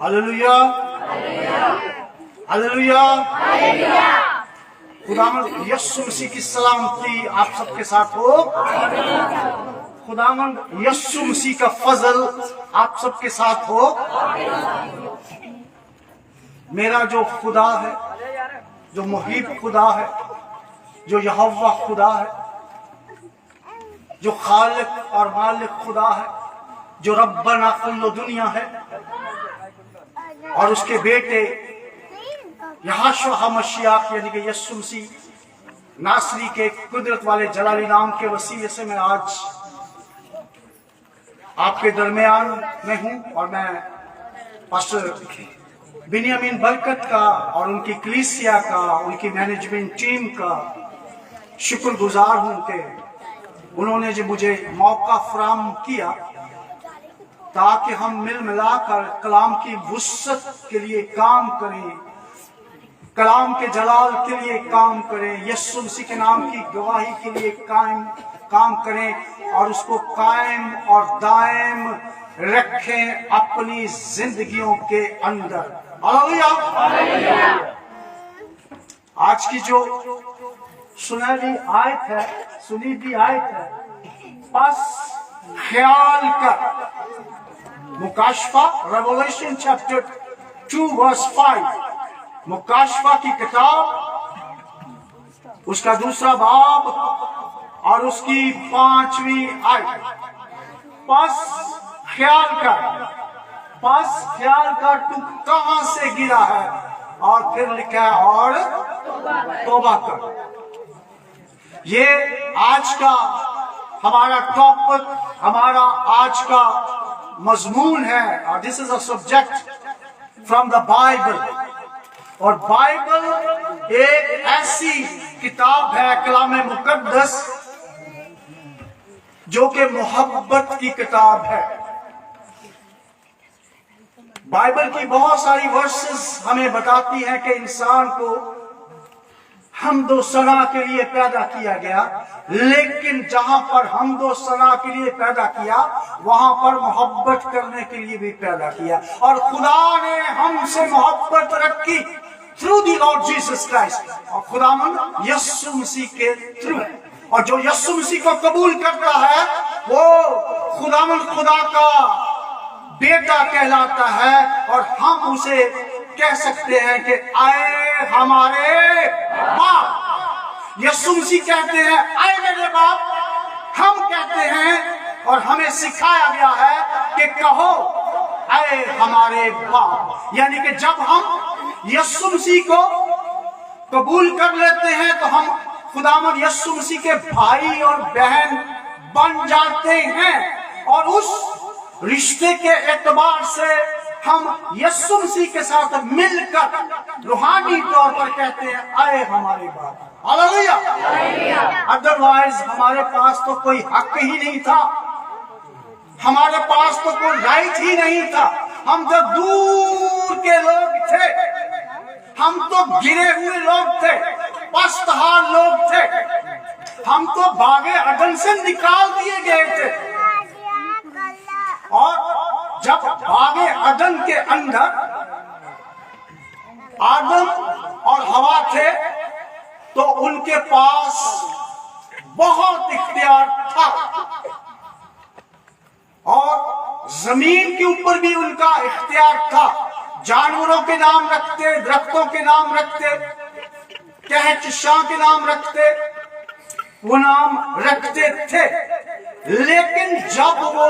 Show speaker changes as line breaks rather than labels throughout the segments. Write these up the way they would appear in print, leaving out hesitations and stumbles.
Hallelujah, hallelujah. खुदावंद यीशु मसीह की सलामती आप सबके साथ हो। खुदावंद यीशु मसीह का फजल आप सबके साथ हो। मेरा जो खुदा है, जो मुहीब खुदा है, जो यहोवा खुदा है, जो खालिक और मालिक खुदा है, जो रब्बना कुल्लु दुनिया है, और उसके बेटे यहोशू मसीह यानी कि यीशु मसीह नासरी के कुदरत वाले जलाली नाम के वसीले से मैं आज आपके दरमियान में हूं। और मैं पास्टर बिन्यामीन बरकत का और उनकी कलीसिया का, उनकी मैनेजमेंट टीम का शुक्रगुजार हूं कि उन्होंने जो मुझे मौका फराहम किया ताकि हम मिल मिलाकर कलाम की वुसअत के लिए काम करें, कलाम के जलाल के लिए काम करें, यीशु मसीह के नाम की गवाही के लिए काम करें और उसको कायम और दायम रखें अपनी जिंदगियों के अंदर। हालेलुया। आज की जो सुनहरी आयत है, सुनीति आयत है, बस ख्याल कर, मुकाशफा रेवलेशन चैप्टर 2 वर्स 5, मुकाशफा की किताब उसका दूसरा बाब और उसकी 5वीं आयत। बस ख्याल कर तू कहां से गिरा है, और फिर लिखा है और तौबा कर। ये आज का हमारा टॉपिक, हमारा आज का मजमून है, और this is a subject from the Bible. और बाइबल एक ऐसी किताब है, कलाम मुकद्दस, जो कि मोहब्बत की किताब है। बाइबल की बहुत सारी वर्सेस हमें बताती हैं कि इंसान को हमदो सना के लिए पैदा किया गया, लेकिन जहां पर हमदो सना के लिए पैदा किया वहां पर मोहब्बत करने के लिए भी पैदा किया। और खुदा ने हमसे मोहब्बत रखी through the Lord Jesus Christ, और खुदावंद यीशु मसीह के थ्रू। और जो यीशु मसीह को कबूल करता है वो खुदावंद खुदा का बेटा कहलाता है, और हम उसे कह सकते हैं कि आए हमारे बाप। यीशु मसीह कहते हैं आए मेरे बाप। हम कहते हैं और हमें सिखाया गया है कि कहो आए हमारे बाप। यानी कि जब हम यीशु मसीह को कबूल कर लेते हैं तो हम खुदावंद यीशु मसीह के भाई और बहन बन जाते हैं, और उस रिश्ते के एतबार से हम यीशु मसीह के साथ मिलकर रूहानी तौर पर कहते हैं आए हमारे बाप। हालेलुया। अदरवाइज हमारे पास तो कोई हक ही नहीं था, हमारे पास तो कोई राइट ही नहीं था। हम तो दूर के लोग थे, हम तो गिरे हुए लोग थे, पस्तहार लोग थे, हम तो बागे अदन से निकाल दिए गए थे। और जब बागे अदन के अंदर आदम और हवा थे तो उनके पास बहुत इख्तियार था, और जमीन के ऊपर भी उनका इख्तियार था। जानवरों के नाम रखते, दरख्तों के नाम रखते, कहकशां के नाम रखते, वो नाम रखते थे। लेकिन जब वो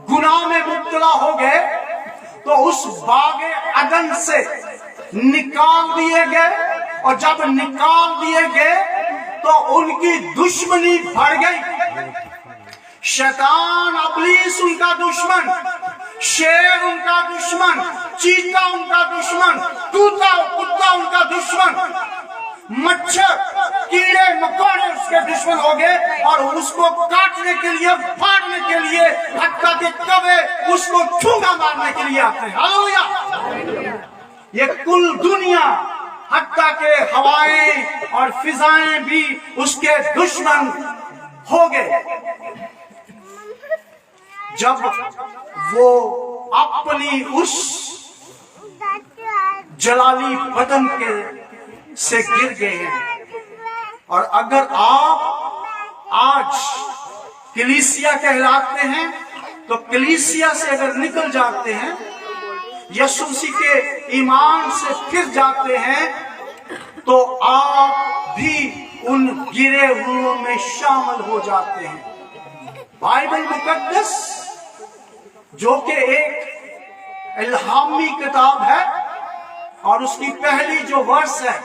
गुनाह में मुब्तला हो गए तो उस बागे अदन से निकाल दिए गए, और जब निकाल दिए गए तो उनकी दुश्मनी बढ़ गई। शैतान इब्लीस उनका दुश्मन, शेर उनका दुश्मन, चीता उनका दुश्मन, तूता कुत्ता उनका दुश्मन, मच्छर कीड़े मकोड़े उसके दुश्मन हो गए, और उसको काटने के लिए, फाड़ने के लिए, हत्या के कवे उसको ठूंगा मारने के लिए आते हैं। हालेलुया। ये कुल दुनिया, हत्या के हवाएं और फिजाएं भी उसके दुश्मन हो गए। जब वो अपनी उस जलाली बदन के से गिर गए हैं। और अगर आप आज कलीसिया कहलाते हैं तो कलीसिया से अगर निकल जाते हैं, यीशु मसीह के ईमान से फिर जाते हैं, तो आप भी उन गिरे हुओं में शामिल हो जाते हैं। बाइबल मुकद्दस जो कि एक इल्हामी किताब है और उसकी पहली जो वर्ष है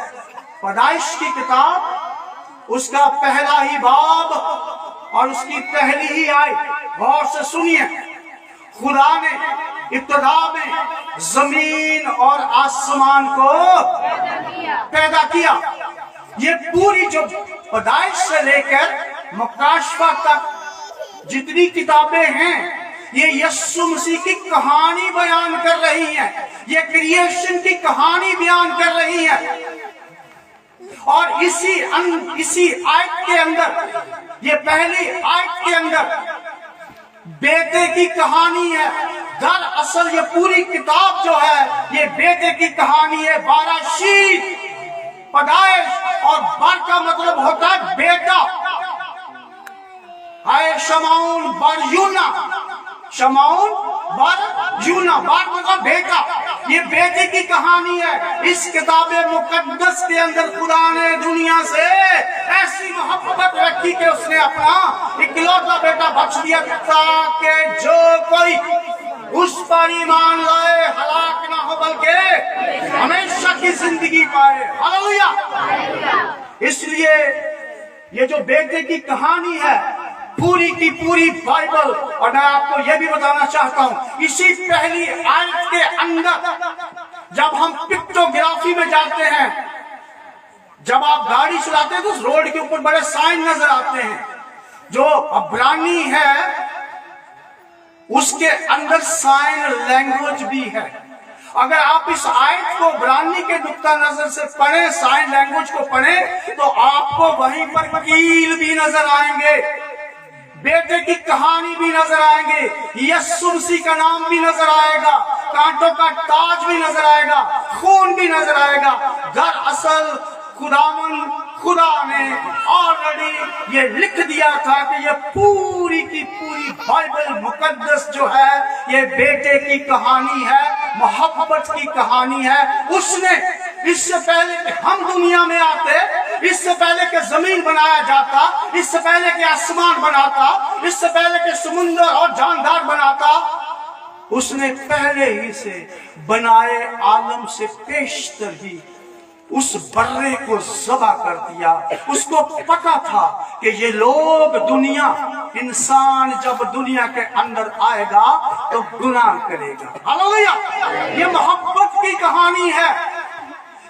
पैदाइश की किताब, उसका पहला ही बाब और उसकी पहली ही आयत, गौर से सुनिए। खुदा ने इब्तिदा में जमीन और आसमान को पैदा किया। ये पूरी जो पैदाइश से लेकर मुकाशफा तक जितनी किताबें हैं, ये यीशु मसीह की कहानी बयान कर रही हैं। ये क्रिएशन की कहानी बयान कर रही हैं। और इसी आयत के अंदर, ये पहली आयत के अंदर बेटे की कहानी है। दरअसल ये पूरी किताब जो है ये बेटे की कहानी है। बाराशीत, पैदाइश और बर का मतलब होता है बेटा। हाय शमाउन बर यूना, शमाउन बर यूना, बर मतलब बेटा। ये बेटे की कहानी है। इस किताब मुकद्दस के अंदर खुदा ने दुनिया से ऐसी मोहब्बत रखी कि उसने अपना इकलौता बेटा बख्श दिया ताकि जो कोई उस पर ईमान लाए हलाक ना हो बल्कि हमेशा की जिंदगी पाए। हालेलुया। इसलिए ये जो बेटे की कहानी है पूरी की पूरी बाइबल, और मैं आपको यह भी बताना चाहता हूं, इसी पहली आयत के अंदर जब हम पिक्टोग्राफी में जाते हैं, जब आप गाड़ी चलाते हैं तो उस रोड के ऊपर बड़े साइन नजर आते हैं। जो अब्रानी है उसके अंदर साइन लैंग्वेज भी है। अगर आप इस आयत को अब्रानी के नुक्ता नजर से पढ़ें, साइन लैंग्वेज को पढ़ें, तो आपको वहीं पर कील भी नजर आएंगे, बेटे की कहानी भी नजर आएंगे, यीशु मसीह का नाम भी नजर आएगा, कांटों का ताज भी नजर आएगा, खून भी नजर आएगा। दरअसल खुदा ने ऑलरेडी ये लिख दिया था कि ये पूरी की पूरी बाइबल मुकद्दस जो है ये बेटे की कहानी है, मोहब्बत की कहानी है। उसने इससे पहले कि हम दुनिया में आते, इससे पहले कि जमीन बनाया जाता, इससे पहले कि आसमान बनाता, इससे पहले कि समुद्र और जानदार बनाता, उसने पहले ही से बनाए आलम से पेशतर ही उस बर्रे को ज़बह कर दिया। उसको पता था कि ये लोग दुनिया, इंसान जब दुनिया के अंदर आएगा तो गुनाह करेगा। हालेलुया। ये मोहब्बत की कहानी है।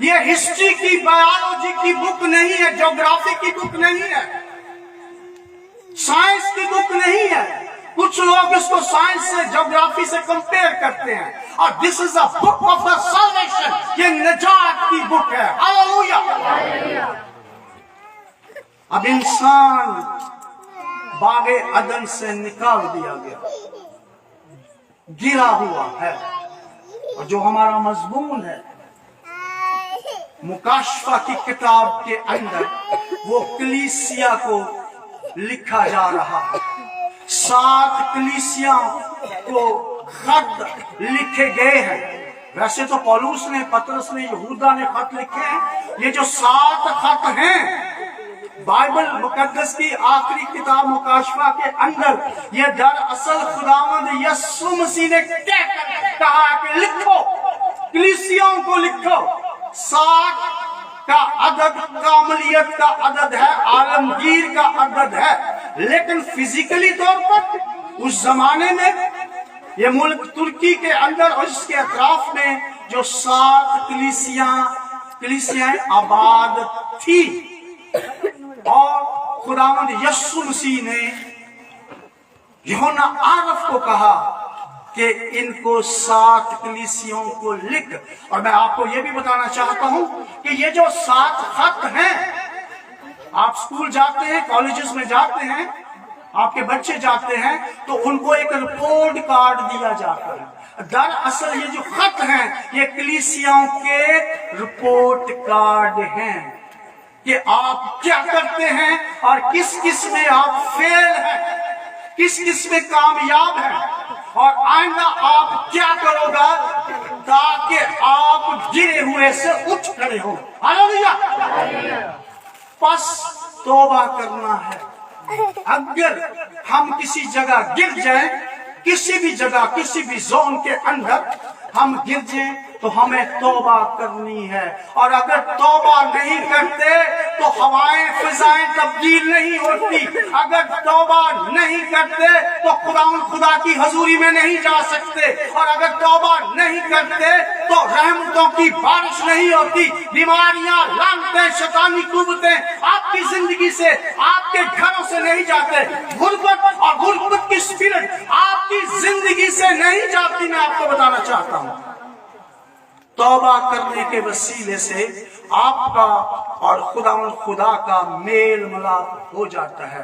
ये हिस्ट्री की, बायोलॉजी की बुक नहीं है, ज्योग्राफी की बुक नहीं है, साइंस की बुक नहीं है। कुछ लोग इसको साइंस से, ज्योग्राफी से कंपेयर करते हैं, और this is a book of the salvation, ये निजात की बुक है। हालेलुया। अब इंसान बागे अदन से निकाल दिया गया, गिरा हुआ है, और जो हमारा मजमून है मुकाशफा की किताब के अंदर वो कलीसिया को लिखा जा रहा है। 7 कलीसिया को खत लिखे गए हैं। वैसे तो पौलुस ने, पतरस ने, यहूदा ने खत लिखे हैं। ये जो 7 खत हैं बाइबल मुकद्दस की आखिरी किताब मुकाशफा के अंदर, ये दरअसल खुदावंद यीशु मसीह ने कहा कि लिखो, कलीसियाओं को लिखो। 7 का अदद कामलियत का अदद है, आलमगीर का अदद है, लेकिन फिजिकली तौर पर उस जमाने में ये मुल्क तुर्की के अंदर और इसके अतराफ में जो 7 कलीसियाएं आबाद थी, और खुदावंद यीशु मसीह ने यूहन्ना आरफ को कहा कि इनको 7 कलीसियों को लिख। और मैं आपको ये भी बताना चाहता हूं कि ये जो 7 खत हैं, आप स्कूल जाते हैं, कॉलेजेस में जाते हैं, आपके बच्चे जाते हैं तो उनको एक रिपोर्ट कार्ड दिया जाता है। दरअसल ये जो खत हैं ये कलीसियाओं के रिपोर्ट कार्ड हैं कि आप क्या करते हैं और किस किस में आप फेल हैं, किस किस में कामयाब हैं और आइंदा आप क्या करोगा ताकि आप गिरे हुए से उठ खड़े हो। हालेलुया। बस तौबा करना है। अगर हम किसी जगह गिर जाएं, किसी भी जगह किसी भी जोन के अंदर हम गिर जाएं तो हमें तौबा करनी है। और अगर तौबा नहीं करते तो हवाएं फिजाएं तब्दील नहीं होती। अगर तौबा नहीं करते तो खुदा की हजूरी में नहीं जा सकते। और अगर तौबा नहीं करते तो रहमतों की बारिश नहीं होती। बीमारियां, लानतें, शैतानी कुव्वतें आपकी जिंदगी से, आपके घरों से नहीं जाते। गुर्बत और गुर्बत की स्पिरिट आपकी जिंदगी से नहीं जाती। मैं आपको बताना चाहता हूँ तौबा करने के वसीले से आपका और खुदा का मेल मिलाप हो जाता है।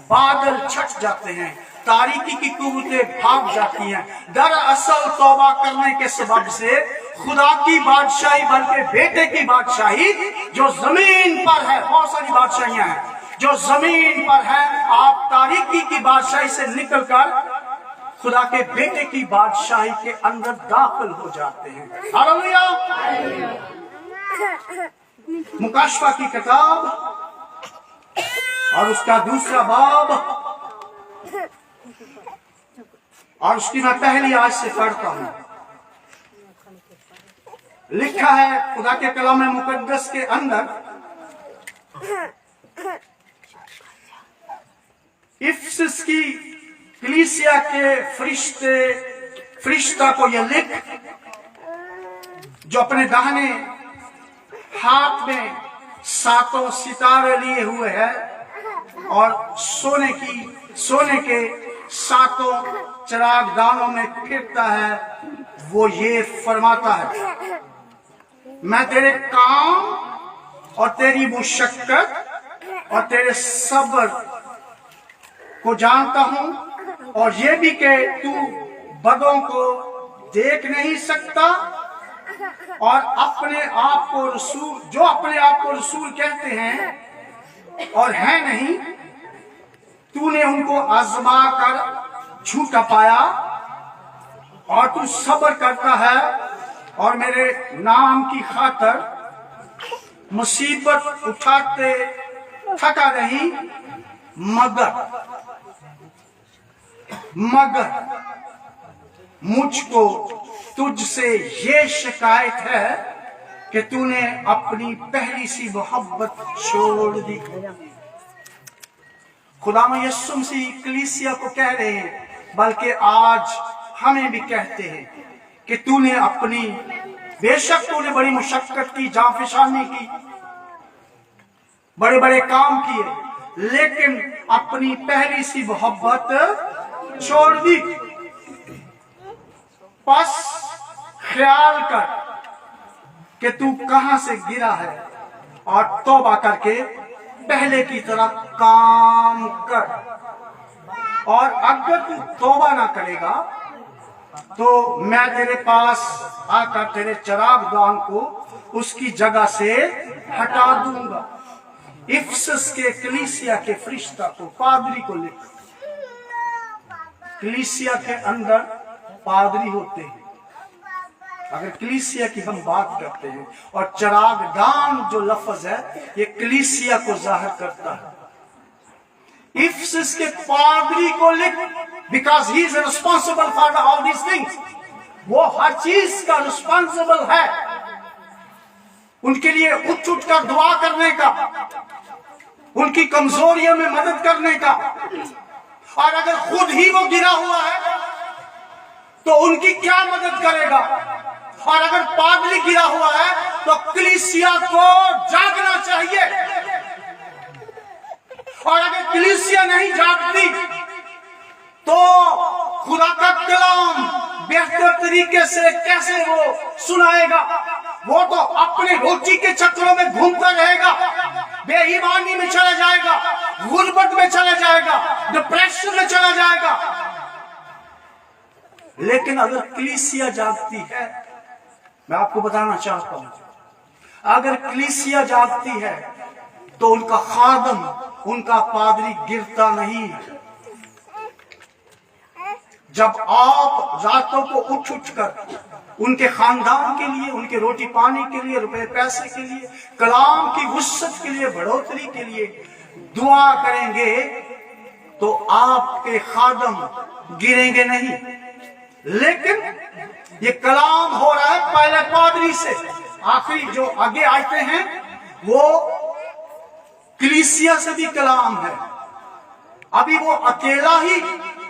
बादल छट जाते हैं, तारीकी की कुव्वतें भाग जाती हैं। दरअसल तौबा करने के सबब से खुदा की बादशाही बल्कि बेटे की बादशाही जो जमीन पर है, बहुत सारी बादशाहियां हैं जो जमीन पर है, आप तारीकी की बादशाही से निकलकर खुदा के बेटे की बादशाही के अंदर दाखिल हो जाते हैं। हालेलुया। मुकाशवा की किताब और उसका दूसरा बाब और उसकी मैं पहली आयत से पढ़ता हूं। लिखा है खुदा के कलाम मुकद्दस के अंदर, इफिसस की कलीसिया के फरिश्ता को यह लिख, जो अपने दाहिने हाथ में 7 सितारे लिए हुए है और सोने के 7 चिरागदानों में फिरता है, वो ये फरमाता है, मैं तेरे काम और तेरी मुशक्कत और तेरे सब्र को जानता हूं और ये भी कि तू बदों को देख नहीं सकता और अपने आप को रसूल कहते हैं और है नहीं, तूने उनको आजमा कर झूठा पाया और तू सब्र करता है और मेरे नाम की खातिर मुसीबत उठाते थका नहीं, मगर मुझको तुझसे ये शिकायत है कि तूने अपनी पहली सी मोहब्बत छोड़ दी। खुदा यीशु मसीह कलीसिया को कह रहे हैं, बल्कि आज हमें भी कहते हैं कि तूने अपनी, बेशक तूने बड़ी मुशक्कत की, जांफिशानी की, बड़े बड़े काम किए, लेकिन अपनी पहली सी मोहब्बत छोड़ दी। बस ख्याल कर कि तू कहां से गिरा है और तौबा करके पहले की तरह काम कर। और अगर तू तौबा ना करेगा तो मैं तेरे पास आकर तेरे चिरागदान को उसकी जगह से हटा दूंगा। इफिसस के कलीसिया के फरिश्ता को, पादरी को लिख। कलीसिया के अंदर पादरी होते हैं। अगर कलीसिया की हम बात करते हैं, और चिरागदान जो लफ्ज है ये कलीसिया को जाहिर करता है। इफिसस के पादरी को लिख, because he is responsible for all these things. वो हर चीज का रिस्पॉन्सिबल है, उनके लिए उठ उठ कर दुआ करने का, उनकी कमजोरियों में मदद करने का। और अगर खुद ही वो गिरा हुआ है तो उनकी क्या मदद करेगा। और अगर पादरी गिरा हुआ है तो कलीसिया को जागना चाहिए। और अगर कलीसिया नहीं जागती तो खुदा का कलाम बेहतर तरीके से कैसे वो सुनाएगा। वो तो अपने रोटी के चक्रों में घूमता रहेगा। बेईमानी में चला जाएगा, गुर्बत में चला जाएगा, डिप्रेशन में चला जाएगा। लेकिन अगर कलीसिया जागती है, मैं आपको बताना चाहता हूं, अगर कलीसिया जागती है तो उनका खादम, उनका पादरी गिरता नहीं है। जब आप रातों को उठ कर उनके खानदान के लिए, उनके रोटी पानी के लिए, रुपए पैसे के लिए, कलाम की वुसअत के लिए, बढ़ोतरी के लिए दुआ करेंगे तो आपके खादम गिरेंगे नहीं। लेकिन ये कलाम हो रहा है पहले पादरी से, आखिरी जो आगे आते हैं वो कलीसिया से भी कलाम है। अभी वो अकेला ही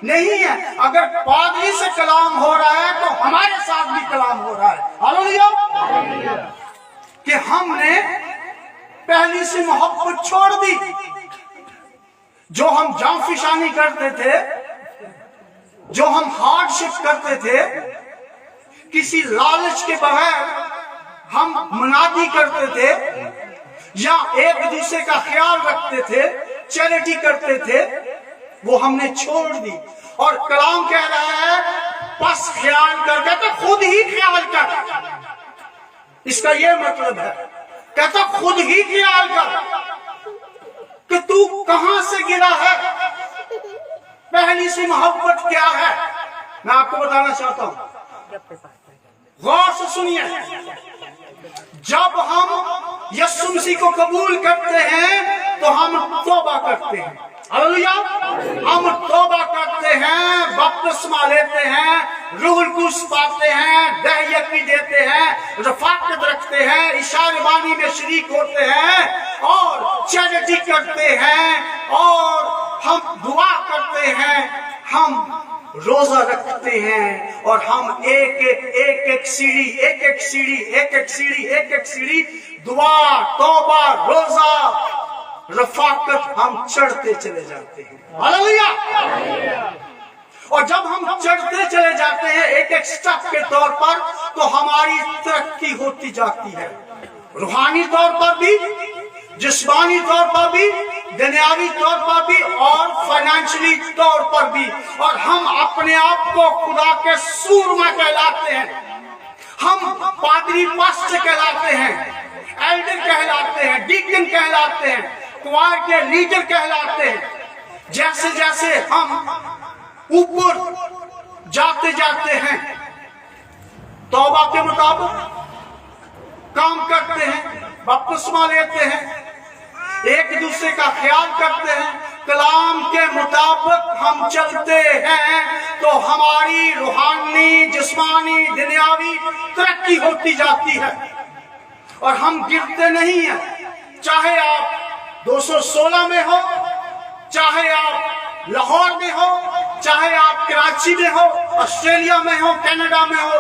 नहीं है, अगर पादरी से कलाम हो रहा है तो हमारे साथ भी कलाम हो रहा है। हालेलुया। कि हमने पहली सी मोहब्बत छोड़ दी। जो हम जांफिशानी करते थे, जो हम हार्डशिप करते थे, किसी लालच के बगैर हम मुनादी करते थे या एक दूसरे का ख्याल रखते थे, चैरिटी करते थे, वो हमने छोड़ दी। और कलाम कह रहा है बस ख्याल करके तो खुद ही ख्याल कर। इसका ये मतलब है, कहता खुद ही ख्याल कर कि तू कहां से गिरा है, पहली सी मोहब्बत क्या है। मैं आपको बताना चाहता हूं, गौर से सुनिए। जब हम यीशु मसीह को कबूल करते हैं तो हम तौबा करते हैं। हालेलुया। हम तौबा करते हैं, बपतिस्मा लेते हैं, रूहुल कुद्स पाते हैं, दहयकी देते हैं, रफाकत रखते हैं, इशारबानी में शरीक होते हैं और चैरिटी करते हैं और हम दुआ करते हैं, हम रोजा रखते हैं और हम एक एक सीढ़ी दुआ, तौबा, रोजा, रफाकत हम चढ़ते चले जाते हैं। हालेलुया। और जब हम चढ़ते चले जाते हैं एक एक स्टेप के तौर पर, तो हमारी तरक्की होती जाती है, रूहानी तौर पर भी, जिस्मानी तौर पर भी, दुनियावी तौर पर भी और फाइनेंशियली तौर पर भी। और हम अपने आप को खुदा के सूरमा कहलाते हैं, हम पादरी पास्टर कहलाते हैं, एल्डर कहलाते हैं, डीकन कहलाते हैं, क्वायर के लीडर कहलाते हैं। जैसे जैसे हम ऊपर जाते जाते हैं, तौबा के मुताबिक काम करते हैं, बपतिस्मा लेते हैं, एक दूसरे का ख्याल करते हैं, कलाम के मुताबिक हम चलते हैं, तो हमारी रूहानी, जिस्मानी, दुनियावी तरक्की होती जाती है और हम गिरते नहीं हैं। चाहे आप 216 में हो, चाहे आप लाहौर में हो, चाहे आप कराची में हो, ऑस्ट्रेलिया में हो, कनाडा में हो,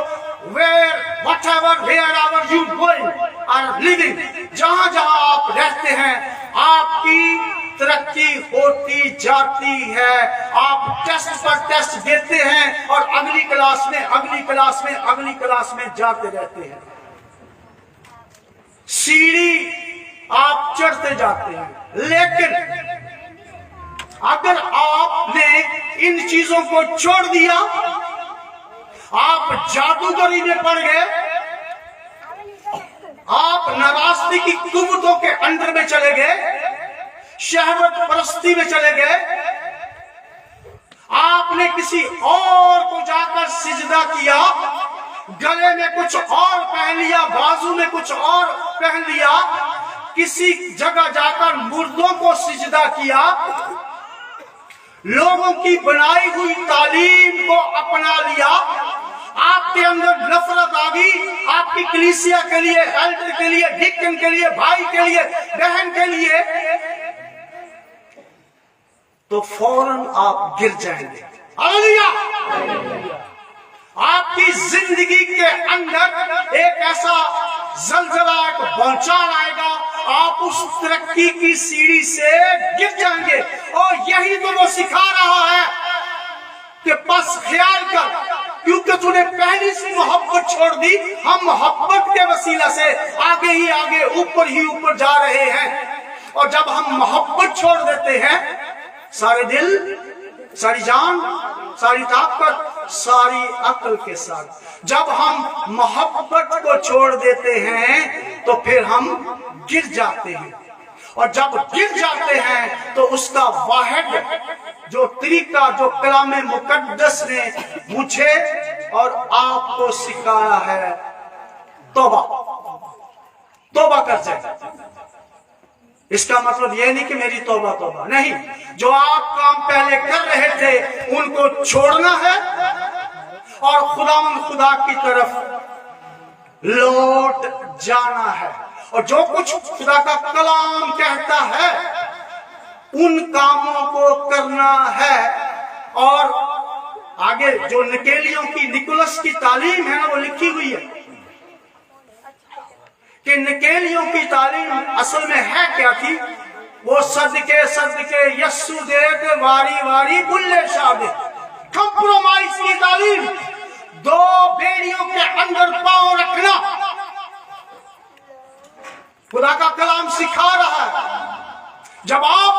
wherever you going are living, जहां जहां आप रहते हैं, आपकी तरक्की होती जाती है। आप टेस्ट पर टेस्ट देते हैं और अगली क्लास में, अगली क्लास में, अगली क्लास में जाते रहते हैं। सीढ़ी आप चढ़ते जाते हैं। लेकिन अगर आपने इन चीजों को छोड़ दिया, आप जादूगरी में पड़ गए, आप नाराजगी की कुव्वतों के अंडर में चले गए, शहवत परस्ती में चले गए, आपने किसी और को जाकर सिजदा किया, गले में कुछ और पहन लिया, बाजू में कुछ और पहन लिया, किसी जगह जाकर मुर्दों को सिजदा किया, लोगों की बनाई हुई तालीम को अपना लिया, आपके अंदर नफरत आ गई आपकी कलीसिया के लिए, एल्डर के लिए, डिकन के लिए, भाई के लिए, बहन के लिए, तो फौरन आप गिर जाएंगे। हालेलुया। आपकी जिंदगी के अंदर एक ऐसा जलजला, एक भूचाल आएगा, आप उस तरक्की की सीढ़ी से गिर जाएंगे। और यही तो वो सिखा रहा है कि बस ख्याल कर, क्योंकि तूने पहली सी मोहब्बत छोड़ दी। हम मोहब्बत के वसीला से आगे ही आगे, ऊपर ही ऊपर जा रहे हैं। اور جب ہم محبت چھوڑ دیتے ہیں، سارے دل، ساری جان، ساری طاقت، ساری عقل کے ساتھ جب ہم محبت کو چھوڑ دیتے ہیں تو پھر ہم گر جاتے ہیں، اور جب گر جاتے ہیں تو اس کا واحد جو طریقہ جو کلام مقدس نے مجھے اور آپ کو سکھایا ہے، توبہ کر جائے۔ اس کا مطلب یہ نہیں کہ میری توبہ نہیں، جو آپ کام پہلے کر رہے تھے ان کو چھوڑنا ہے اور خدا کی طرف لوٹ جانا ہے، اور جو کچھ خدا کا کلام کہتا ہے ان کاموں کو کرنا ہے۔ اور آگے جو نکولس کی تعلیم ہے نا، وہ لکھی ہوئی ہے کہ نکیلیوں کی تعلیم اصل میں ہے کیا تھی؟ وہ صدقے یسو دے کے واری بلے شاہ دے، کمپرومائز کی تعلیم، دو بیڑیوں کے اندر پاؤں رکھنا۔ خدا کا کلام سکھا رہا ہے جب آپ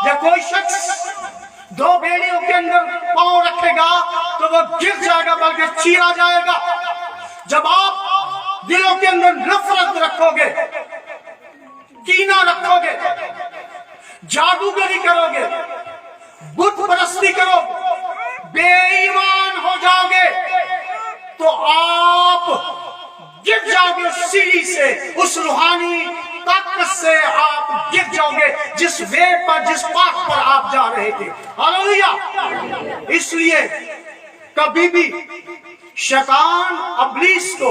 یا کوئی شخص دو بیڑیوں کے اندر پاؤں رکھے گا تو وہ گر جائے گا بلکہ چیرا جائے گا۔ جب آپ دلوں کے اندر نفرت رکھو گے، کینہ رکھو گے، جادوگری کرو گے، بت پرستی کرو گے، بے ایمان ہو جاؤ گے تو آپ گر جاؤ گے اس سیڑھی سے، اس روحانی طاقت سے آپ گر جاؤ گے جس وے پر، جس پاک پر آپ جا رہے تھے۔ ہاللیلویہ۔ اس لیے کبھی بھی شیطان ابلیس کو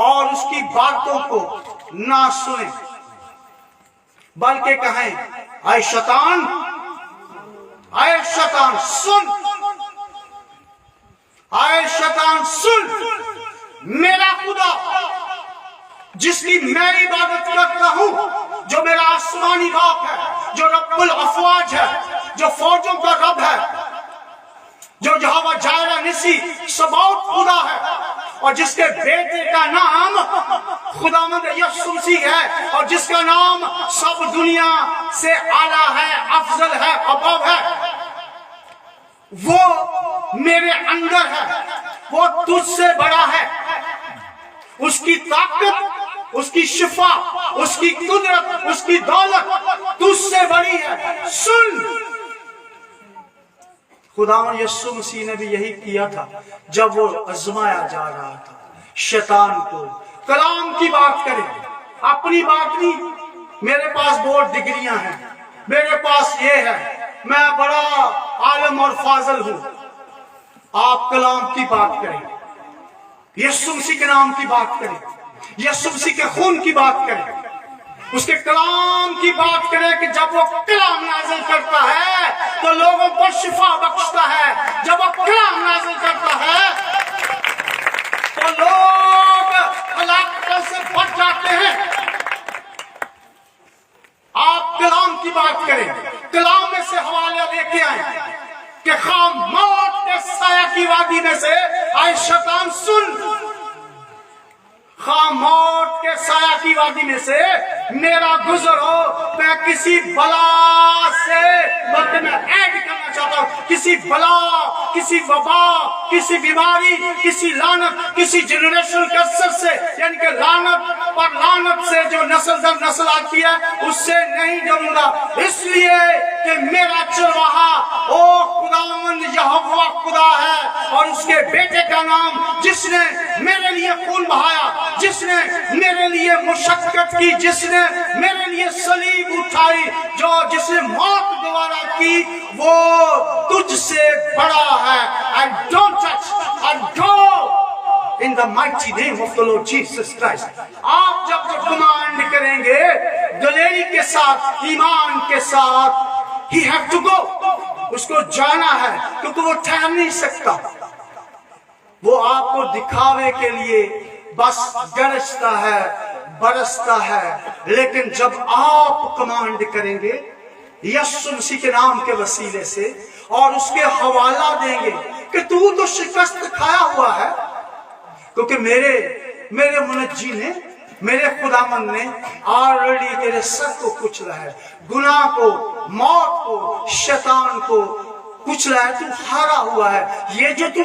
اور اس کی باتوں کو نہ سنیں، بلکہ کہیں اے شیطان سن، اے شیطان سن، میرا خدا جس کی میں عبادت کرتا ہوں، جو میرا آسمانی باپ ہے، جو رب الافواج ہے، جو فوجوں کا رب ہے، جو یہوہ جائرہ نسی سباوت خدا ہے، اور جس کے بیٹے کا نام خداوند یسوع مسیح ہے، اور جس کا نام سب دنیا سے اعلیٰ ہے، افضل ہے، ابو ہے، وہ میرے اندر ہے، وہ تجھ سے بڑا ہے، اس کی طاقت، اس کی شفا، اس کی قدرت، اس کی دولت تجھ سے بڑی ہے، سن۔ خداوند یسوع مسیح نے بھی یہی کیا تھا جب وہ آزمایا جا رہا تھا شیطان کو۔ کلام کی بات کریں، اپنی بات نہیں۔ میرے پاس بہت ڈگریاں ہیں، میرے پاس یہ ہے، میں بڑا عالم اور فاضل ہوں۔ آپ کلام کی بات کریں، یسوع مسیح کے نام کی بات کریں، یسوع مسیح کے خون کی بات کریں، اس کے کلام کی بات کرے کہ جب وہ کلام نازل کرتا ہے تو لوگوں کو شفا بخشتا ہے، جب وہ کلام نازل کرتا ہے تو لوگ ہلاکتوں سے بچ جاتے ہیں۔ آپ کلام کی بات کریں، کلام میں سے حوالہ لے کے آئیں کہ خواہ موت کے سایہ کی وادی میں سے اے شیطان سن، خواہ موت کے سایہ کی وادی میں سے میرا گزر ہو، میں کسی بلا سے، بلکہ میں ایڈ کرنا چاہتا ہوں، کسی بلا، کسی وبا، کسی بیماری، کسی لعنت، کسی جنریشن کیسر سے، یعنی کہ لعنت پر لعنت سے جو نسل در نسل آتی ہے، اس سے نہیں ڈروں گا، اس لیے کہ میرا چرواہا او خداوند یہوہ خدا ہے، اور اس کے بیٹے کا نام جس نے میرے لیے خون بہایا، جس نے میرے لیے مشقت کی، جس نے میرے لیے صلیب اٹھائی، جس نے موت گوارا کی، وہ تجھ سے بڑا ہے۔ And don't touch and go in the mighty name of the Lord Jesus Christ۔ آپ جب کمانڈ کریں گے دلیری کے ساتھ، ایمان کے ساتھ، he have to go، اس کو جانا ہے، کیونکہ وہ ٹھہر نہیں سکتا، وہ آپ کو دکھاوے کے لیے بس گرجتا ہے، برستا ہے، لیکن جب آپ کمانڈ کریں گے یسوع مسیح کے نام کے وسیلے سے اور اس کے حوالہ دیں گے کہ تو شکست کھایا ہوا ہے، کیونکہ میرے منجی نے میرے خداوند نے آلریڈی تیرے سر کو کچلا ہے، گناہ کو، موت کو، شیطان کو کچلا ہے، تو ہارا ہوا ہے۔ یہ جو تو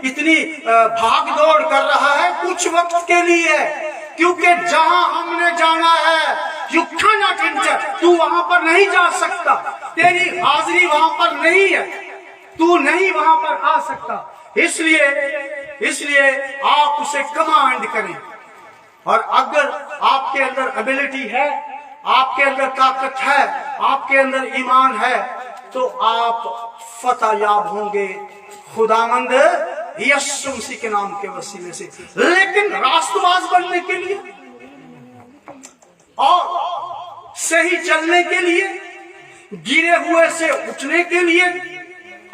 اتنی بھاگ دوڑ کر رہا ہے کچھ وقت کے لیے ہے، کیونکہ جہاں ہم نے جانا ہے you cannot enter، تو وہاں پر نہیں جا سکتا، تیری حاضری وہاں پر نہیں ہے، تو نہیں وہاں پر آ سکتا۔ اس لیے آپ اسے کمانڈ کریں، اور اگر آپ کے اندر ایبلٹی ہے، آپ کے اندر طاقت ہے، آپ کے اندر ایمان ہے، تو آپ فتح یاب ہوں گے خداوند یسوع مسیح کے نام کے وسیلے سے۔ لیکن راست باز بننے کے لیے اور صحیح چلنے کے لیے، گرے ہوئے سے اٹھنے کے لیے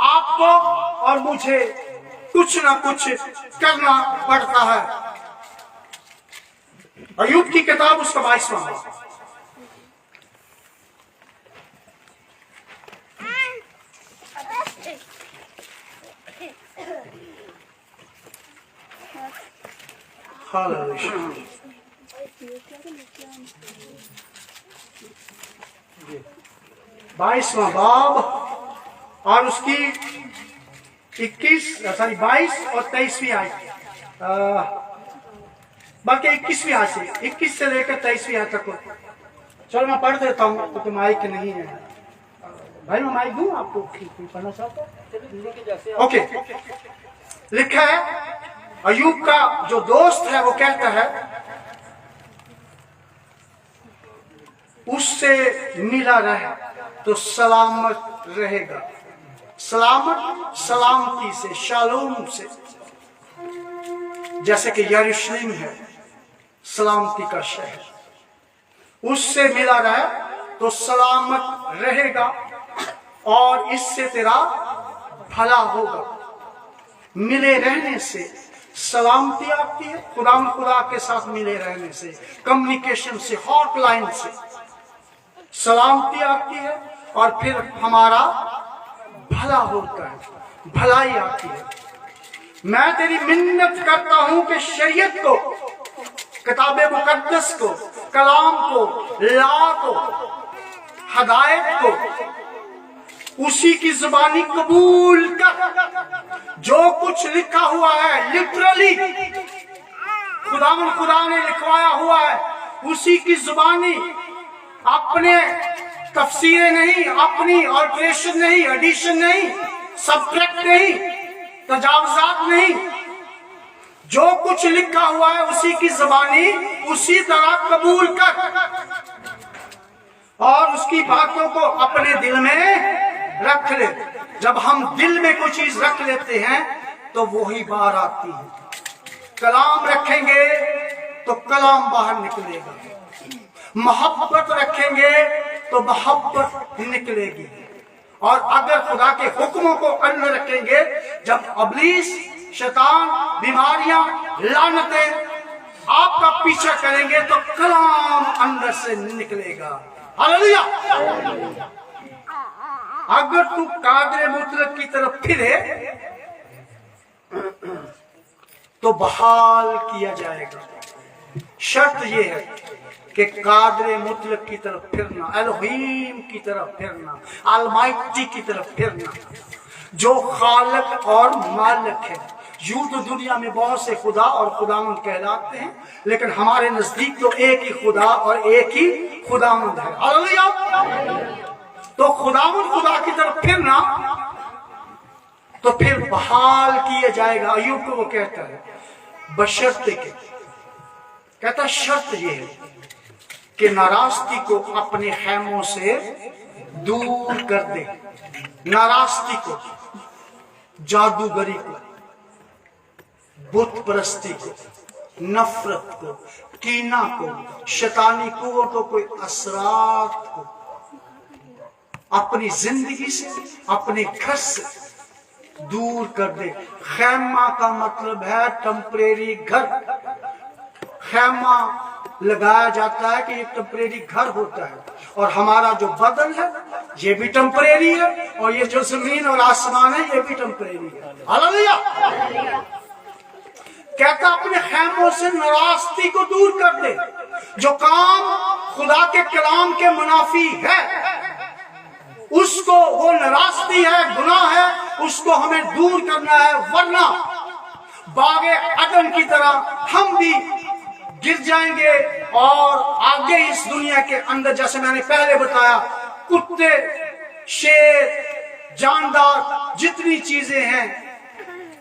آپ کو اور مجھے کچھ نہ کچھ کرنا پڑتا ہے۔ ایوب کی کتاب اس کا 22واں باب، ہاللویہ، 22واں باب اور اس کی 22 اور 23ویں آیت، بلکہ 21ویں آیت سے 21 سے لے کر 23ویں آیت تک۔ چلو میں پڑھ دیتا ہوں کیونکہ مائک نہیں ہے۔ بھائی میں مائک دوں آپ کو، پڑھنا چاہتا ہوں؟ اوکے، لکھا ہے ایوب کا جو دوست ہے وہ کہتا ہے اس سے ملا رہے تو سلامت رہے گا، سلامت سلامتی سے، شالوم سے، جیسے کہ یروشلم ہے سلامتی کا شہر، اس سے ملا رہے تو سلامت رہے گا اور اس سے تیرا بھلا ہوگا۔ ملے رہنے سے سلامتی آتی ہے، خدا کے ساتھ ملے رہنے سے، کمیونیکیشن سے، ہاٹ لائن سے سلامتی آتی ہے، اور پھر ہمارا بھلا ہوتا ہے، بھلائی آتی ہے۔ میں تیری منت کرتا ہوں کہ شریعت کو، کتاب مقدس کو، کلام کو، لا کو، ہدایت کو، اسی کی زبانی قبول کر۔ جو کچھ لکھا ہوا ہے لٹرلی خدا نے لکھوایا ہوا ہے، اسی کی زبانی، اپنے تفسیریں نہیں، اپنی آلٹریشن نہیں، ایڈیشن نہیں، سبٹریکٹ نہیں، تجاوزات نہیں، جو کچھ لکھا ہوا ہے اسی کی زبانی اسی طرح قبول کر، اور اس کی باتوں کو اپنے دل میں رکھ لے۔ جب ہم دل میں کوئی چیز رکھ لیتے ہیں تو وہی باہر آتی ہے۔ کلام رکھیں گے تو کلام باہر نکلے گا، محبت رکھیں گے تو محبت نکلے گی، اور اگر خدا کے حکموں کو اندر رکھیں گے، جب ابلیس، شیطان، بیماریاں، لعنتیں آپ کا پیچھا کریں گے تو کلام اندر سے نکلے گا۔ ہاللیلویہ۔ اگر تو قادر مطلق کی طرف پھرے تو بحال کیا جائے گا۔ شرط یہ ہے کہ قادر مطلق کی طرف پھرنا، الوہیم کی طرف پھرنا، المائٹی کی طرف پھرنا، جو خالق اور مالک ہے۔ یوں تو دنیا میں بہت سے خدا اور خداوند کہلاتے ہیں، لیکن ہمارے نزدیک تو ایک ہی خدا اور ایک ہی خداوند ہے۔ ہاللیلویہ۔ تو خداوند خدا کی طرف پھرنا تو پھر بحال کیا جائے گا۔ ایوب کو وہ کہتا ہے بشرط کے، کہتا شرط یہ ہے کہ ناراستی کو اپنے خیموں سے دور کر دے، ناراستی کو، جادوگری کو، بت پرستی کو، نفرت کو، کینہ کو، شیطانی قوتوں کو، اثرات کو اپنی زندگی سے، اپنے گھر سے دور کر دے۔ خیمہ کا مطلب ہے ٹمپریری گھر۔ خیمہ لگایا جاتا ہے کہ یہ ٹمپریری گھر ہوتا ہے، اور ہمارا جو بدن ہے یہ بھی ٹمپریری ہے، اور یہ جو زمین اور آسمان ہے یہ بھی ٹمپریری ہے۔ ہاللیلویہ۔ کہتا اپنے خیموں سے ناراستی کو دور کر دے۔ जो काम खुदा के कलाम के मुनाफी है, उसको, वो नाराजगी है, गुनाह है, उसको हमें दूर करना है, वरना बागे अदन की तरह हम भी गिर जाएंगे और आगे इस दुनिया के अंदर, जैसे मैंने पहले बताया, कुत्ते, शेर, जानदार जितनी चीजें हैं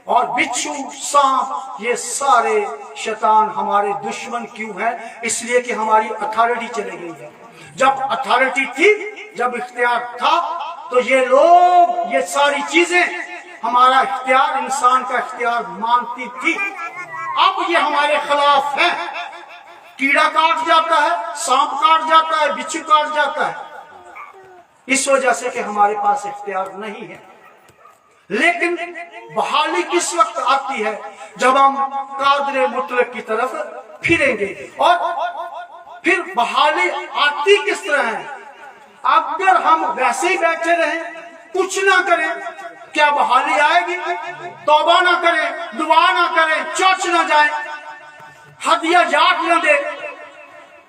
और बिच्छू, सांप, ये सारे शैतान हमारे दुश्मन क्यों है? इसलिए कि हमारी अथॉरिटी चली गई है। जब अथॉरिटी थी, जब इख्तियार था, तो ये लोग, ये सारी चीजें हमारा इख्तियार, इंसान का इख्तियार मानती थी। अब ये हमारे खिलाफ है। कीड़ा काट जाता है, सांप काट जाता है, बिच्छू काट जाता है, इस वजह से कि हमारे पास इख्तियार नहीं है। लेकिन बहाली किस वक्त आती है? जब हम कादरे मुतलक की तरफ फिरेंगे। और फिर बहाली आती किस तरह है? अगर हम वैसे ही बैठे रहें, कुछ ना करें, क्या बहाली आएगी? तौबा ना करें, दुआ ना करें, चर्च ना जाएं, हदिया जाट न दे,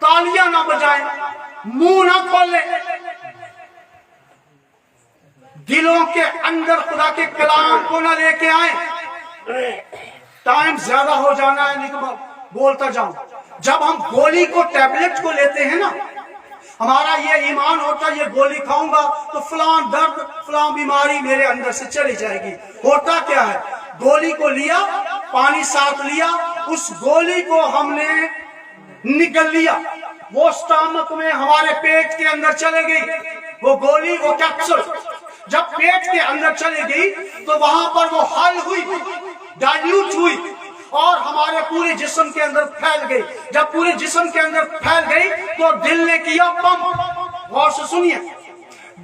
तालियां ना बजाएं, मुंह ना खोलें, दिलों के अंदर खुदा के कलाम को ना लेके आए। टाइम ज्यादा हो जाना है, नहीं तो बोलता जाऊं। जब हम गोली को, टैबलेट को लेते हैं ना, हमारा ये ईमान होता है, ये गोली खाऊंगा तो फलां दर्द, फलां बीमारी मेरे अंदर से चली जाएगी। होता क्या है? गोली को लिया, पानी साथ लिया, उस गोली को हमने निगल लिया, वो स्टमक में, हमारे पेट के अंदर चले गई वो गोली, वो कैप्सूल। जब पेट के अंदर चली गई तो वहां पर वो हल हुई, डाइल्यूट हुई और हमारे पूरे जिस्म के अंदर फैल गई। जब पूरे जिस्म के अंदर फैल गई तो दिल ने किया पंप। गौर से सुनिए,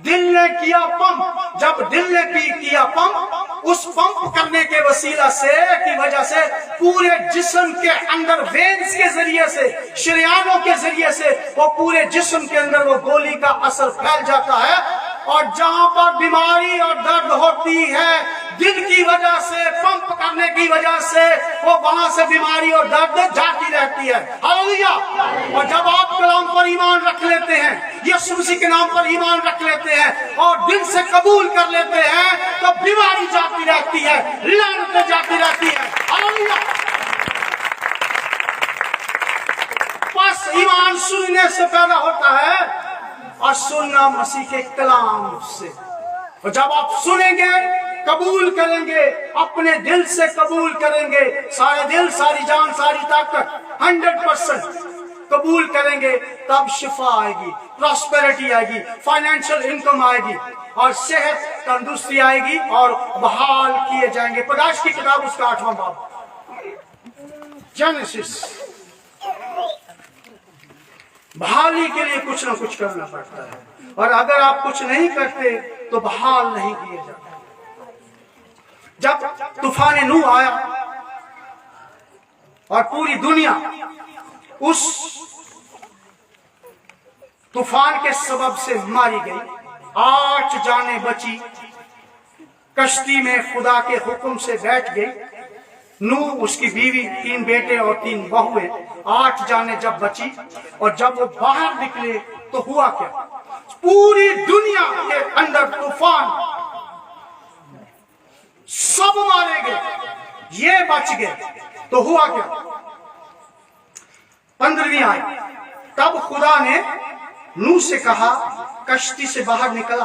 दिल ने किया पंप। जब दिल ने किया पंप, उस पंप करने के वसीला से, की वजह से पूरे जिस्म के अंदर वेन्स के जरिए से, शरियानों के जरिए से वो पूरे जिस्म के अंदर वो गोली का असर फैल जाता है। और जहां पर बीमारी और दर्द होती है, दिल की वजह से, पंप करने की वजह से, वो वहां से बीमारी और दर्द जाती रहती है। हालेलुया। और जब आप कलाम पर ईमान रख लेते हैं, यीशु मसीह के नाम पर ईमान रख लेते हैं और दिल से कबूल कर लेते हैं, तो बीमारी जाती रहती है, लानतें जाती रहती है। हालेलुया। बस ईमान सुनने से पैदा होता है और सुनना मसीह के कलाम से। और जब आप सुनेंगे, कबूल करेंगे, अपने दिल से कबूल करेंगे, सारे दिल, सारी जान, सारी ताकत 100% कबूल करेंगे, तब शिफा आएगी, प्रॉस्पेरिटी आएगी, फाइनेंशियल इनकम आएगी और सेहत, तंदुरुस्ती आएगी और बहाल किए जाएंगे। पैदाइश की किताब उसका 8वां बाब, जेनेसिस। बहाली के लिए कुछ ना कुछ करना पड़ता है, और अगर आप कुछ नहीं करते तो बहाल नहीं किए जाते। जब तूफान नूह आया और पूरी दुनिया उस तूफान के सबब से मारी गई, 8 जानें बची, कश्ती में खुदा के हुक्म से बैठ गई। नूह, उसकी बीवी, 3 बेटे और 3 बहुएं, 8 जानें जब बची। और जब वो बाहर निकले तो हुआ क्या? पूरी दुनिया के अंदर तूफान, सब मारे गए, ये बच गए। तो हुआ क्या? 15वीं आयत, तब खुदा ने नूह से कहा, कश्ती से बाहर निकला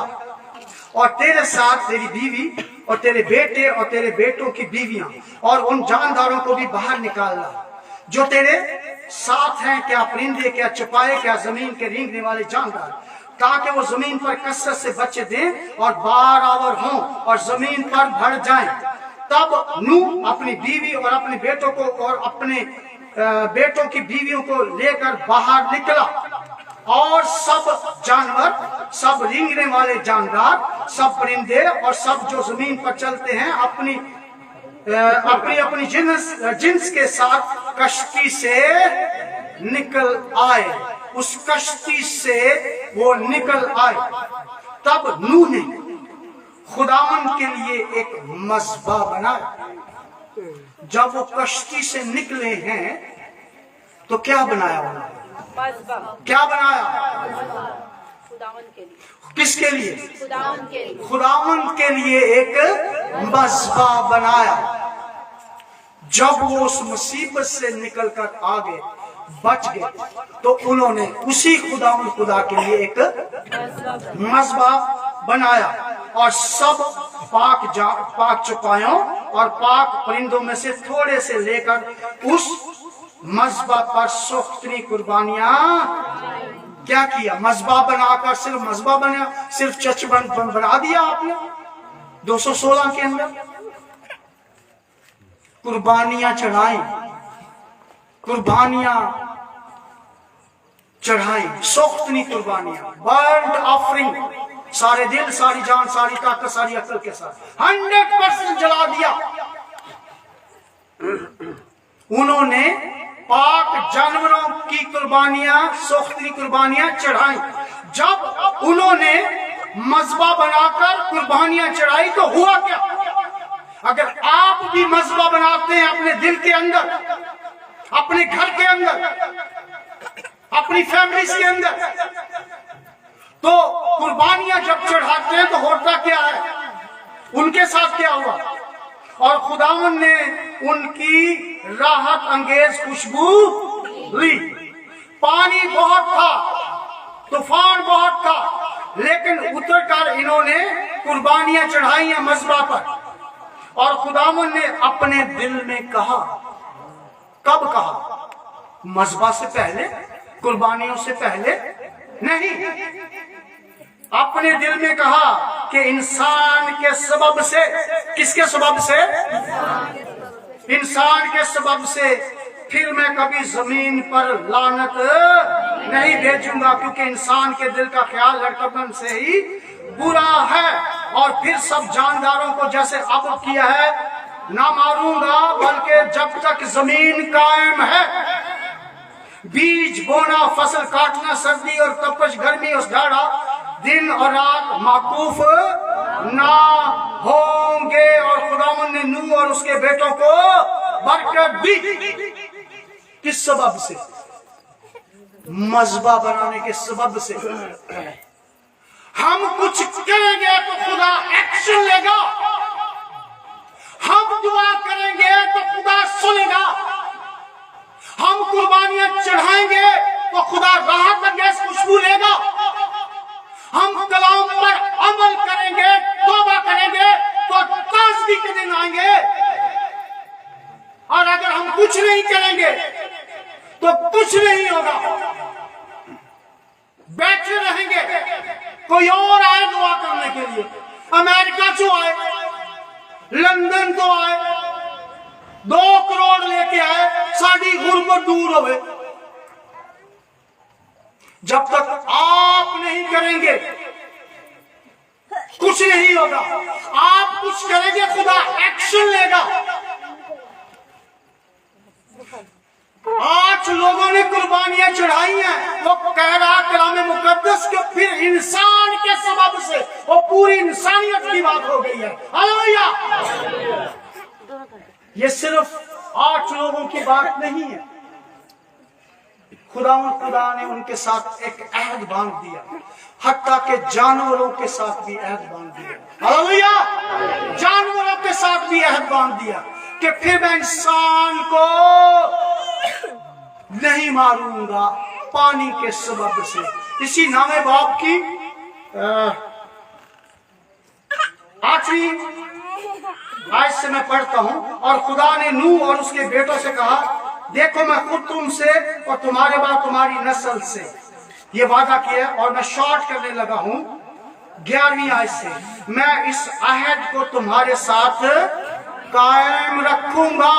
और तेरे साथ तेरी बीवी और तेरे बेटे और तेरे बेटों की बीवियां और उन जानदारों को भी बाहर निकालना जो तेरे साथ हैं, क्या परिंदे, क्या चौपाए, क्या जमीन के रेंगने वाले जानदार, ताकि वो जमीन पर कसरत से बच्चे दें और बार आवर हों और जमीन पर भर जाएं। तब नूह अपनी बीवी और अपने बेटों को और अपने बेटों की बीवियों को लेकर बाहर निकला और सब जानवर, सब रेंगने वाले जानदार, सब परिंदे और सब जो जमीन पर चलते हैं अपनी अपनी जिन्स के साथ कश्ती से निकल आए। उस कश्ती से वो निकल आए। तब नूह ने खुदावन के लिए एक मज़बा बनाया। जब वो कश्ती से निकले हैं तो क्या बनाया उन्होंने? क्या बनाया?
खुदावन के लिए,
किस के लिए?
खुदावन के लिए,
खुदावन के लिए एक मज़बा बनाया। जब वो उस मुसीबत से निकलकर आ गए, बच गए, तो उन्होंने उसी खुदावन खुदा के लिए एक मज़बा बनाया और सब पाक चौपायों और पाक परिंदों में से थोड़े से लेकर उस मज़बा पर सोख्तनी कुर्बानियां क्या किया? मज़बा बनाकर, सिर्फ मज़बा बना, सिर्फ चर्च बना दिया आपने 216 के अंदर। कुर्बानियां चढ़ाई, कुर्बानियां चढ़ाई, सोख्तनी कुर्बानियां, बर्न्ड ऑफरिंग, सारे दिल, सारी जान, सारी ताकत, सारी अकल के साथ 100% जला दिया। उन्होंने पाक जानवरों की कुर्बानियां, सोख्तनी कुर्बानियां चढ़ाई। जब उन्होंने मज़बा बनाकर कुर्बानियां चढ़ाई तो हुआ क्या? अगर आप भी मज़बा बनाते हैं अपने दिल के अंदर, अपने घर के अंदर, अपनी फैमिली के अंदर, तो कुर्बानियां जब चढ़ाते हैं तो होता क्या है? उनके साथ क्या हुआ? और खुदावन ने उनकी राहत अंगेज खुशबू ली। पानी बहुत था, तूफान बहुत था, लेकिन उतरकर इन्होंने कुर्बानियां चढ़ाई हैं मज़बा पर। और खुदावन ने अपने दिल में कहा, कब कहा? मज़बा से पहले, कुर्बानियों से पहले नहीं, अपने दिल में कहा कि इंसान के सबब से, किसके सबब से? इंसान के सबब से फिर मैं कभी जमीन पर लानत नहीं भेजूंगा, क्योंकि इंसान के दिल का ख्याल लड़कपन से ही बुरा है। और फिर सब जानदारों को जैसे अब किया है, ना मारूंगा, बल्कि जब तक जमीन कायम है, बीज बोना, फसल काटना, सर्दी और तपश, गर्मी और जाड़ा, दिन और रात माकूफ ना होंगे। और खुदावन ने नूह और उसके बेटों को बरकत दी। किस सबब से? मज़बा बनाने के सबब से। हम कुछ करेंगे तो खुदा एक्शन लेगा, हम दुआ करेंगे तो खुदा सुनेगा, हम कुर्बानियां चढ़ाएंगे तो खुदा राहत अंगेज खुशबू लेगा, हम कलाम पर अमल करेंगे, तौबा करेंगे तो ताज़गी के दिन आएंगे। और अगर हम कुछ नहीं करेंगे तो कुछ नहीं होगा, बैठे रहेंगे। कोई और आए दुआ करने के लिए, अमेरिका से आए, लंदन तो आए, 2 करोड़ लेके आए, साड़ी गुर्बत दूर होवे। जब तक आप नहीं करेंगे कुछ नहीं होगा। आप कुछ करेंगे, खुदा एक्शन लेगा। 8 लोगों ने कुर्बानियां चढ़ाई हैं, वो कह रहा कलाम मुकद्दस के फिर इंसान के सबब से वो पूरी इंसानियत की बात हो गई है। हालेलुया। ये सिर्फ 8 लोगों की बात नहीं है। खुदा ने उनके साथ एक अहद बांध दिया, हत्ता के जानवरों के साथ भी अहद बांध दिया। हालेलुया। जानवरों के साथ भी अहद बांध दिया कि फिर मैं इंसान को नहीं मारूंगा पानी के सबब से। इसी नामे बाप की 8वीं आयत से मैं पढ़ता हूं। और खुदा ने नूह और उसके बेटों से कहा, देखो मैं खुद तुमसे और तुम्हारे बाद तुम्हारी नस्ल से ये वादा किया। और मैं शॉर्ट करने लगा हूं 11वीं आयत से, मैं इस अहद को तुम्हारे साथ कायम रखूंगा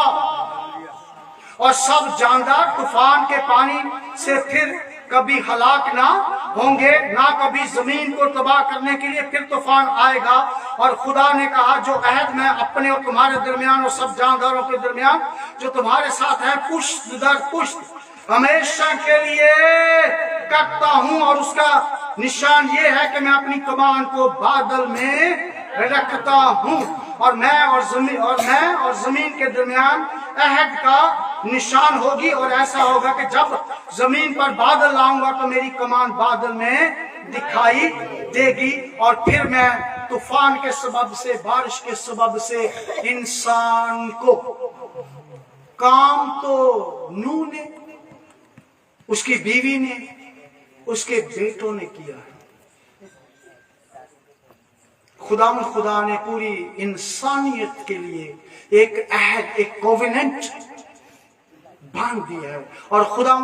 और सब जानदार तूफान के पानी से फिर कभी हलाक ना होंगे, ना कभी जमीन को तबाह करने के लिए फिर तूफान आएगा। और खुदा ने कहा, जो अहद मैं अपने और तुम्हारे दरमियान और सब जानदारों के दरमियान जो तुम्हारे साथ है पुश्त दर पुश्त हमेशा के लिए करता हूं, और उसका निशान ये है कि मैं अपनी कमान को बादल में रखता हूं और मैं और जमीन के दरमियान अहद का निशान होगी और ऐसा होगा कि जब जमीन पर बादल लाऊंगा तो मेरी कमान बादल में दिखाई देगी और फिर मैं तूफान के सबब से, बारिश के सबब से इंसान को, काम तो नूह ने, उसकी बीवी ने, उसके बेटों ने किया। खुदा ने पूरी इंसानियत के लिए एक अहद, एक कोवेनेंट बांध दिया है और खुदा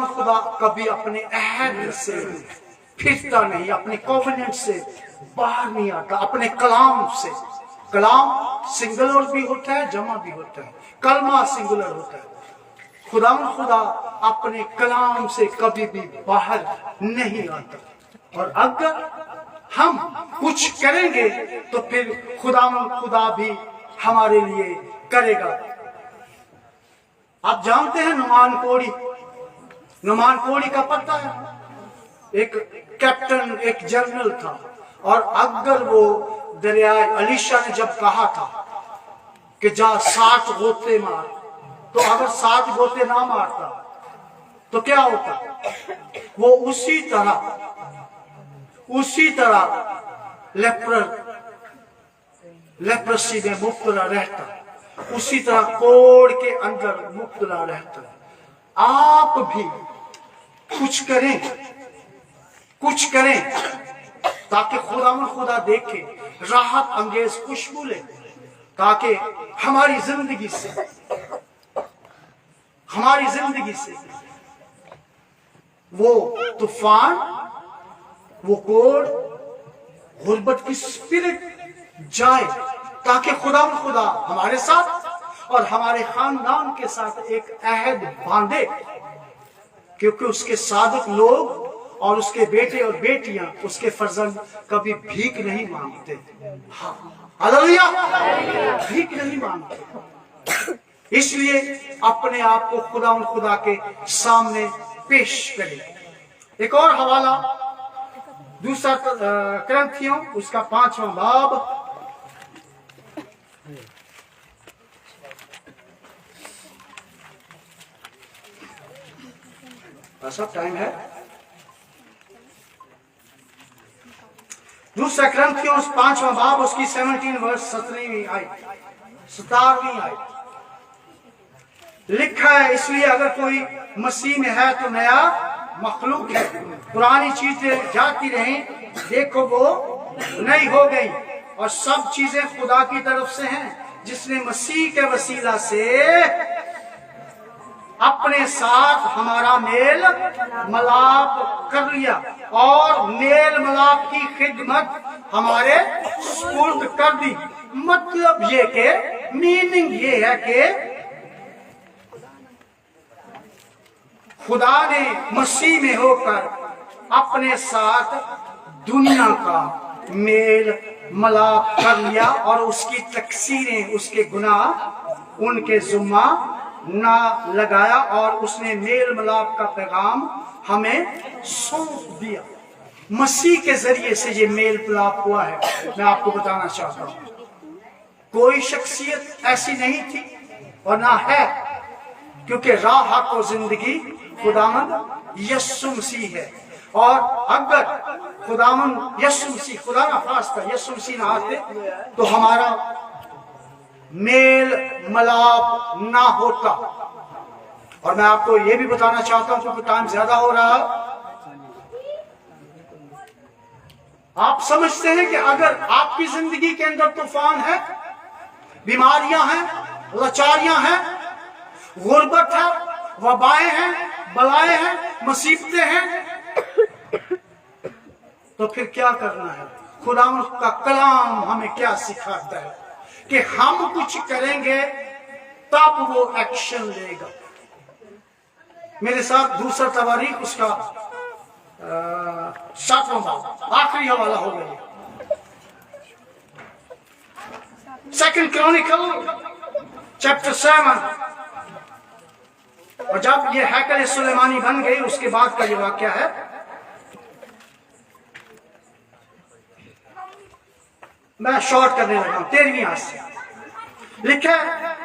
कभी अपने अहद से फिरता नहीं, अपने कोवेनेंट से बाहर नहीं आता, अपने कलाम से। कलाम सिंगुलर भी होता है, जमा भी होता है, कलमा सिंगुलर होता है। खुदा अपने कलाम से कभी भी बाहर नहीं आता और अगर हम कुछ करेंगे तो फिर खुदा भी हमारे लिए करेगा। आप जानते हैं नुमान कोड़ी का पता है? एक कैप्टन, एक जनरल था और अगर वो दरियाए अलीशा ने जब कहा था कि जा 7 गोते मार, तो अगर 7 गोते ना मारता तो क्या होता? वो उसी तरह लेप्रसी में मुब्तला रहता, उसी तरह कोड़ के अंदर मुब्तला रहता। आप भी कुछ करें ताकि खुदा देखे, राहत अंगेज खुशबू ले, ताकि हमारी जिंदगी से वो तूफान, वो कोड़, गुर्बत की स्पिरिट जाए, ताकि खुदा हमारे साथ और हमारे खानदान के साथ एक अहद बांधे, क्योंकि उसके सादिक लोग और उसके बेटे और बेटियां, उसके फर्जंद कभी भीख नहीं मांगते। हालेलुया, भीख नहीं मांगते। इसलिए अपने आप को खुदा के सामने पेश करें। एक और हवाला, दूसरा करंथियों उसका 5वां बाब, ऐसा टाइम है। दूसरा करंथियों 5वां बाब, उसकी 17 वर्ष 17वीं आयत लिखा है, इसलिए अगर कोई मसीह में है तो नया मखलूक है, पुरानी चीजें जाती रहीं, देखो वो नई हो गई और सब चीजें खुदा की तरफ से हैं, जिसने मसीह के वसीला से अपने साथ हमारा मेल मलाप कर लिया और मेल मलाप की खिदमत हमारे सुपुर्द कर दी। मतलब ये के मीनिंग ये है कि खुदा ने मसीह में होकर अपने साथ दुनिया का मेल मलाप कर लिया और उसकी तकसीरें, उसके गुनाह उनके जुम्मा ना लगाया और उसने मेल मलाप का पैगाम हमें सौंप दिया। मसीह के जरिए से ये मेल मिलाप हुआ है। मैं आपको बताना चाहता हूँ, कोई शख्सियत ऐसी नहीं थी और ना है, क्योंकि राह हक और जिंदगी खुदावंद यीशु मसीह है। और अगर खुदावंद यीशु मसीह, खुदा ना खास्ता यीशु मसीह ना आते तो हमारा मेल मलाप ना होता। और मैं आपको ये भी बताना चाहता हूं, क्योंकि टाइम ज्यादा हो रहा है, आप समझते हैं कि अगर आपकी जिंदगी के अंदर तूफान है, बीमारियां हैं, लाचारियां हैं, गुर्बत है, वबाएं हैं, बलाएं हैं, मुसीबतें हैं, तो फिर क्या करना है? खुदा का कलाम हमें क्या सिखाता है कि हम कुछ करेंगे तब वो एक्शन लेगा। मेरे साथ दूसरा तवारीख उसका 7वां बाब, आखिरी हवाला हो गया, 2 क्रॉनिकल चैप्टर 7। और जब ये हैकल सुलेमानी बन गई, उसके बाद का ये वाक्य है। मैं शॉर्ट करने लगा हूं, 13वीं आयत से लिखा है,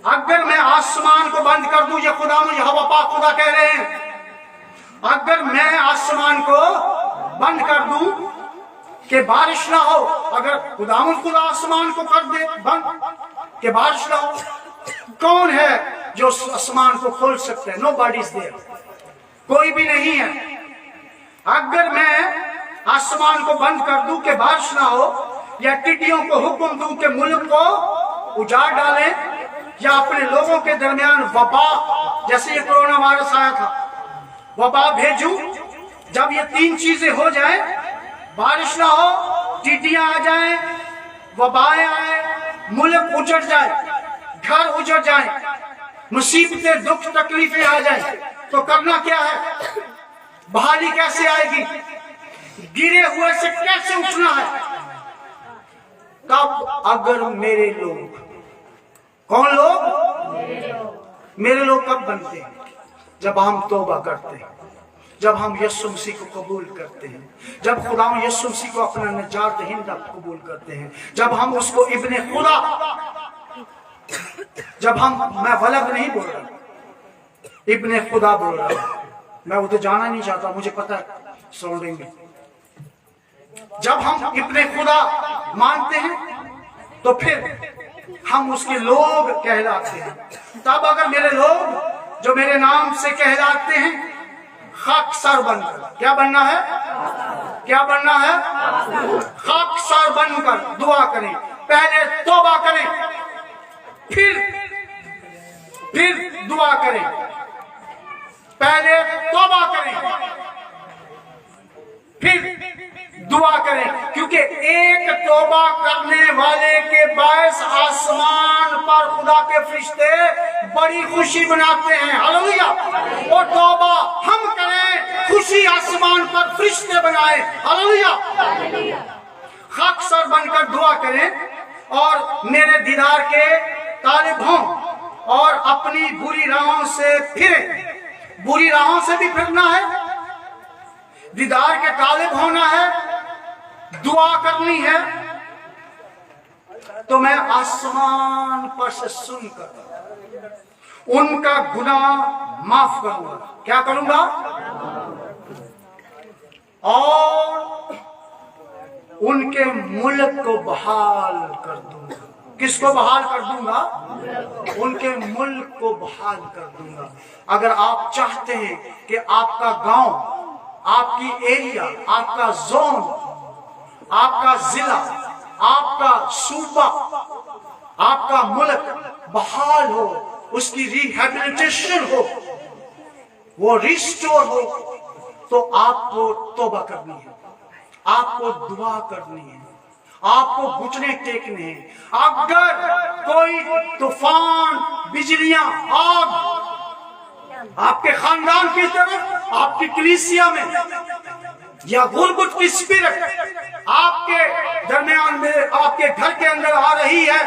अगर मैं आसमान को बंद कर दूं, ये खुदा मुझे हवा पाक खुदा कह रहे हैं, अगर मैं आसमान को बंद कर दूं कि बारिश ना हो, अगर खुदा आसमान को कर दे बंद कि बारिश ना हो, कौन है जो आसमान को खोल सकते हैं? नोबडी इज देयर, कोई भी नहीं है। अगर मैं आसमान को बंद कर दूं कि बारिश ना हो, या टिड्डियों को हुक्म दूं कि मुल्क को उजाड़ डालें, या अपने लोगों के दरमियान वबा, जैसे ये कोरोना वायरस आया था, वबा भेजूं, जब ये 3 चीजें हो जाए, बारिश ना हो, टिड्डियां आ जाए, वबाएं आए, मुल्क उजड़ जाए, घर उजड़ जाए, मुसीबतें दुख तकलीफें आ जाए, तो करना क्या है? बहाली कैसे आएगी? गिरे हुए से कैसे उठना है? तब अगर मेरे लोग, कौन लोग? मेरे लोग कब बनते हैं? जब हम तौबा करते हैं, जब हम यीशु मसीह को कबूल करते हैं, जब खुदा यीशु मसीह को अपना निजात दहिंदा कबूल करते हैं, जब हम उसको इब्ने खुदा, जब हम, मैं वलद नहीं बोल रहा, इब्ने खुदा बोल रहा हूं, मैं उधर जाना नहीं चाहता, मुझे पता है सराउंडिंग में। जब हम इब्ने खुदा मानते हैं तो फिर हम उसके लोग कहलाते हैं। तब अगर मेरे लोग जो मेरे नाम से कहलाते हैं, खाकसार बनकर, क्या बनना है? क्या बनना है? खाकसार बनकर दुआ करें, पहले तौबा करें, फिर दुआ करें, पहले तौबा करें, फिर दुआ करें, क्योंकि एक तौबा करने वाले के बायस आसमान पर खुदा के फरिश्ते बड़ी खुशी मनाते हैं। हालेलुया। और तौबा हम करें, खुशी आसमान पर फरिश्ते बनाए। हालेलुया। खाकसार बनकर दुआ करें और मेरे दीदार के तालिब हों और अपनी बुरी राहों से फिरें। बुरी राहों से भी फिरना है, दीदार के तालिब होना है, दुआ करनी है, तो मैं आसमान पर से सुनकर उनका गुनाह माफ करूंगा। क्या करूंगा? और उनके मुल्क को बहाल कर दूंगा। किसको बहाल कर दूंगा? उनके मुल्क को बहाल कर दूंगा। अगर आप चाहते हैं कि आपका गांव, आपकी एरिया, आपका जोन, आपका जिला, आपका सूबा, आपका मुल्क बहाल हो, उसकी रिहेबिलिटेशन हो, वो रिस्टोर हो, तो आपको तौबा करनी है, आपको दुआ करनी है, आपको घुटने टेकने हैं। अगर कोई तूफान, बिजलियां, आग आपके खानदान की तरफ, आपकी कलीसिया में, या गुरबत की स्पिरिट आपके दरमियान में, आपके घर के अंदर आ रही है,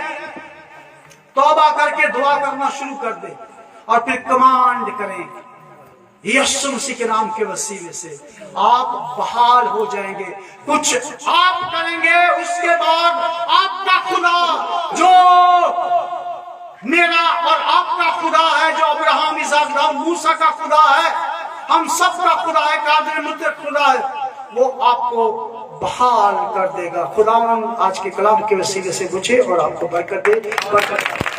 तौबा करके दुआ करना शुरू कर दे और फिर कमांड करें यीशु मसीह के नाम के वसीले से, आप बहाल हो जाएंगे। कुछ आप करेंगे, उसके बाद आपका खुदा जो मेरा और आपका खुदा है, जो अब्राहम, इसहाक, दाऊद, मूसा का खुदा है, हम सब का खुदा है, कादिर मुतलक खुदा है, वो आपको बहाल कर देगा। खुदा आज के कलाम के वसीले से पूछे और आपको बरकत दे।